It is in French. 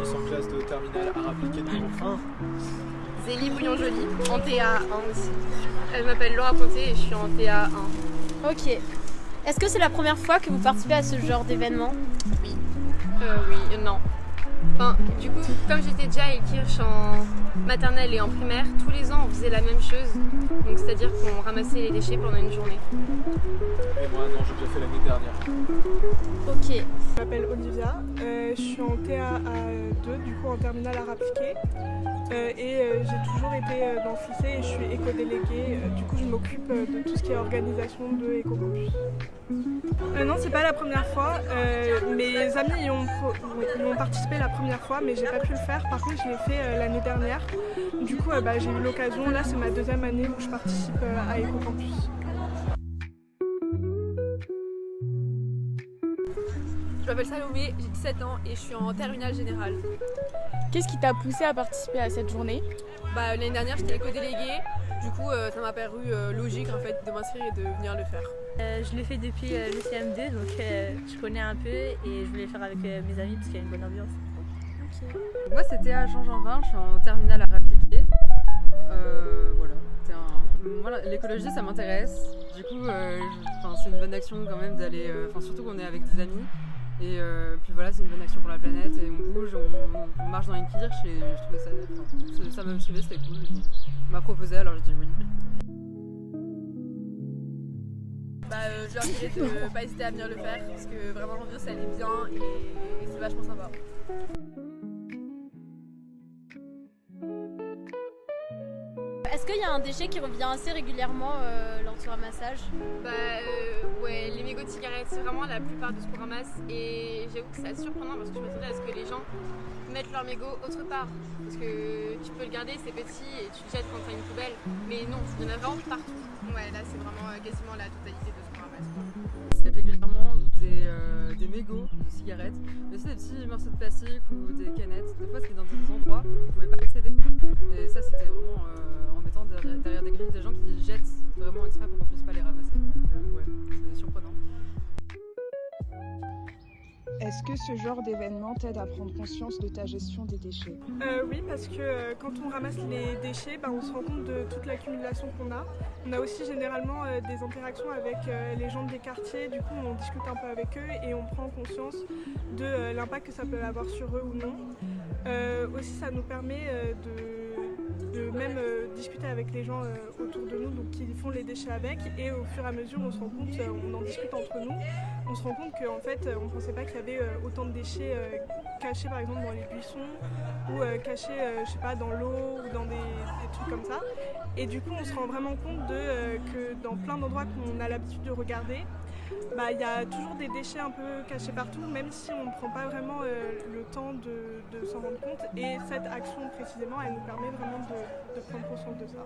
tous en classe de terminale art appliqué numéro 1. Zélie Bouillon-Joly, en TA 1 aussi. Elle m'appelle Laura Ponté et je suis en TA 1. Ok. Est-ce que c'est la première fois que vous participez à ce genre d'événement? Oui. Non. Enfin, du coup, comme j'étais déjà à Ekirch en maternelle et en primaire, tous les ans on faisait la même chose. Donc c'est-à-dire qu'on ramassait les déchets pendant une journée. Et moi, non, j'ai déjà fait l'année dernière. Ok. Je m'appelle Olivia, je suis en TA2, du coup en terminale art appliqué. J'ai toujours été dans ce lycée et je suis éco-déléguée. Du coup, je m'occupe de tout ce qui est organisation de Ecocampus. Non, c'est pas la première fois. Mes amis y ont participé la première fois, mais j'ai pas pu le faire. Par contre, je l'ai fait l'année dernière. Du coup, j'ai eu l'occasion. Là, c'est ma deuxième année où je participe à Ecocampus. Je m'appelle Salomé, j'ai 17 ans et je suis en terminale générale. Qu'est-ce qui t'a poussé à participer à cette journée? L'année dernière j'étais éco-déléguée, du coup ça m'a paru logique en fait de m'inscrire et de venir le faire. Je le fais depuis le CM2, donc je connais un peu et je voulais le faire avec mes amis parce qu'il y a une bonne ambiance. Okay. Moi c'était à Jean-Jean-Vin, je suis en terminale art appliqué. Voilà, l'écologie ça m'intéresse, du coup c'est une bonne action quand même d'aller, surtout qu'on est avec des amis. Et puis voilà, c'est une bonne action pour la planète et on bouge, on marche dans une kirche et je trouvais ça me motivait, c'était cool. On m'a proposé alors je dis oui. Je leur dirais de pas hésiter à venir le faire parce que vraiment l'ambiance elle est bien et c'est vachement sympa. Est-ce qu'il y a un déchet qui revient assez régulièrement lors du ramassage? Ouais, les mégots de cigarettes, c'est vraiment la plupart de ce qu'on ramasse et j'avoue que c'est assez surprenant parce que je m'attendais à ce que les gens mettent leurs mégots autre part parce que tu peux le garder, c'est petit et tu le jettes quand tu as une poubelle, mais non, il y en a vraiment partout. Ouais, là c'est vraiment quasiment la totalité de ce qu'on ramasse. C'est régulièrement des mégots de cigarettes, mais aussi des petits morceaux de plastique ou des canettes. Des fois c'était dans des endroits où on ne pouvait pas accéder et ça c'était vraiment embêtant derrière des grilles, des gens qui jettent vraiment exprès pour qu'on puisse pas les ramasser. Ouais, c'est surprenant. Est-ce que ce genre d'événement t'aide à prendre conscience de ta gestion des déchets? Oui, parce que quand on ramasse les déchets, on se rend compte de toute l'accumulation qu'on a. On a aussi généralement des interactions avec les gens des quartiers, du coup on discute un peu avec eux et on prend conscience de l'impact que ça peut avoir sur eux ou non. Aussi ça nous permet de même discuter avec les gens autour de nous donc qui font les déchets avec, et au fur et à mesure on se rend compte, on en discute entre nous, on se rend compte qu'en fait on ne pensait pas qu'il y avait autant de déchets cachés par exemple dans les buissons ou cachés je sais pas, dans l'eau ou dans des trucs comme ça, et du coup on se rend vraiment compte que dans plein d'endroits qu'on a l'habitude de regarder, il y a toujours des déchets un peu cachés partout, même si on ne prend pas vraiment le temps de s'en rendre compte, et cette action précisément elle nous permet vraiment de prendre conscience de ça.